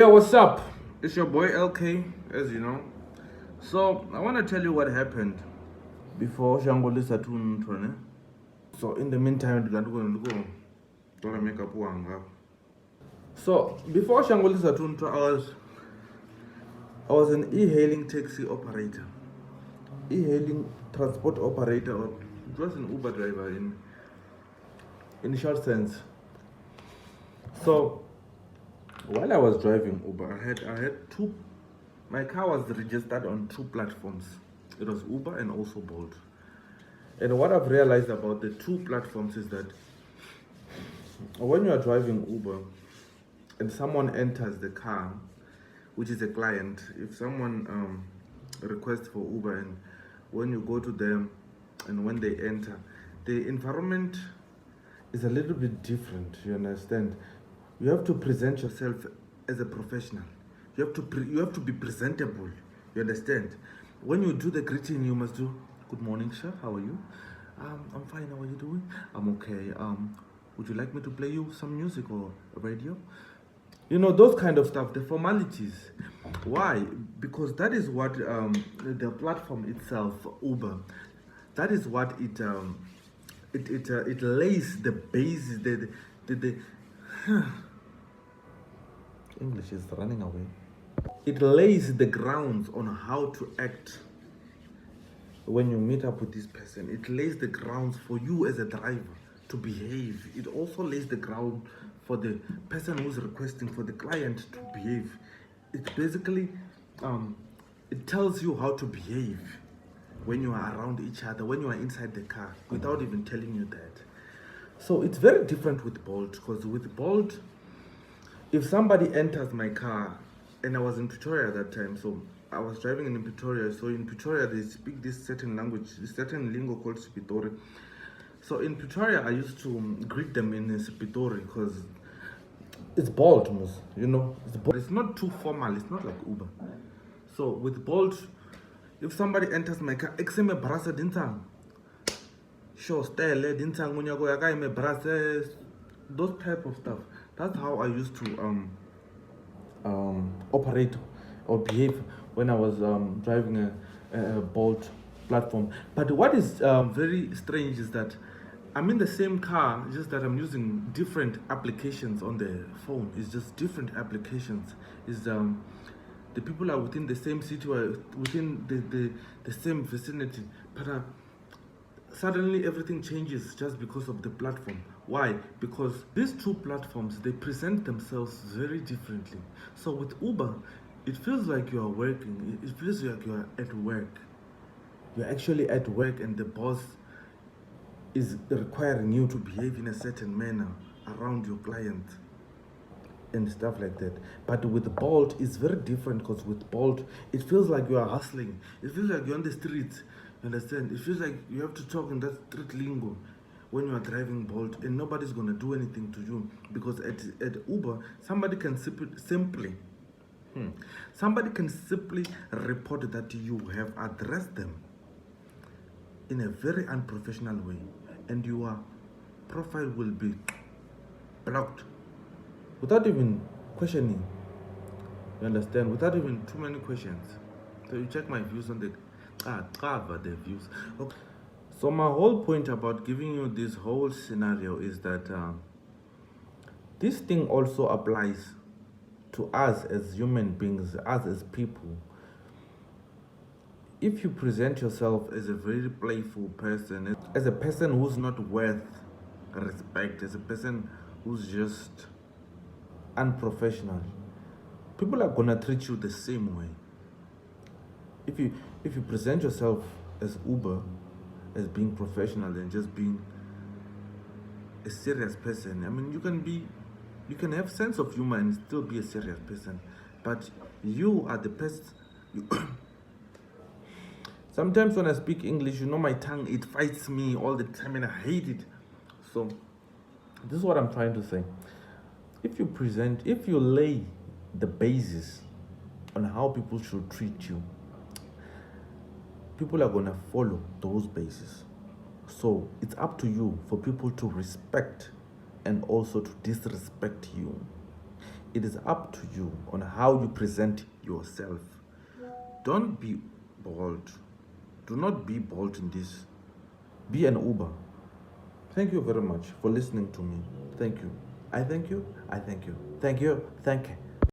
Yeah, what's up? It's your boy LK, as you know. So I want to tell you what happened before Shangoli Satun. So in the meantime, don't make up one. So before Shangoli Satun, I was an e-hailing taxi operator, e-hailing transport operator, or it was an Uber driver in short sense. So while I was driving Uber, I had two. My car was registered on two platforms. It was Uber and also Bolt. And what I've realized about the two platforms is that when you are driving Uber and someone enters the car, which is a client, if someone requests for Uber and when you go to them and when they enter, the environment is a little bit different. You understand? You have to present yourself as a professional. You have to be presentable. You understand? When you do the greeting, you must do good morning, sir. How are you? I'm fine. How are you doing? I'm okay. Would you like me to play you some music or radio? You know, those kind of stuff, the formalities. Why? Because that is what the platform itself, Uber, that is what it lays the basis, the English is running away. It lays the grounds on how to act when you meet up with this person. It lays the grounds for you as a driver to behave. It also lays the ground for the person who's requesting, for the client to behave. It basically it tells you how to behave when you are around each other, when you are inside the car, without even telling you that. So it's very different with Bolt, because with Bolt, if somebody enters my car, and I was in Pretoria at that time, so I was driving in Pretoria. So in Pretoria, they speak this certain language, this certain lingo called Spitori. So in Pretoria, I used to greet them in Spitori because it's Bolt, you know. It's not too formal. It's not like Uber. So with Bolt, if somebody enters my car, exeme brasa dintang, sure, style dintang munyago yakai me brasa, those type of stuff. That's how I used to operate or behave when I was driving a Bolt platform. But what is very strange is that I'm in the same car, just that I'm using different applications on the phone. It's just different applications. Is the people are within the same city or within the same vicinity, but suddenly everything changes just because of the platform. Why? Because these two platforms, they present themselves very differently. So with Uber, it feels like you are working. It feels like you are at work. You're actually at work and the boss is requiring you to behave in a certain manner around your client and stuff like that. But with Bolt, it's very different, because with Bolt, it feels like you are hustling. It feels like you're on the streets. You understand? It feels like you have to talk in that street lingo when you are driving Bolt, and nobody's gonna do anything to you, because at Uber, somebody can somebody can simply report that you have addressed them in a very unprofessional way, and your profile will be blocked without even questioning. You understand? Without even too many questions. So you check my views on the cover the views. Okay. So my whole point about giving you this whole scenario is that this thing also applies to us as human beings, us as people. If you present yourself as a very playful person, as a person who's not worth respect, as a person who's just unprofessional, people are gonna treat you the same way. If you present yourself as Uber, as being professional and just being a serious person, I mean, you can have sense of humor and still be a serious person, but you are the best. Sometimes when I speak English, you know, my tongue, it fights me all the time and I hate it. So this is what I'm trying to say. If you lay the basis on how people should treat you, people are gonna follow those bases. So it's up to you for people to respect and also to disrespect you. It is up to you on how you present yourself. Don't be bold. Do not be bold in this. Be an Uber. Thank you very much for listening to me. Thank you. I thank you. I thank you. Thank you. Thank you.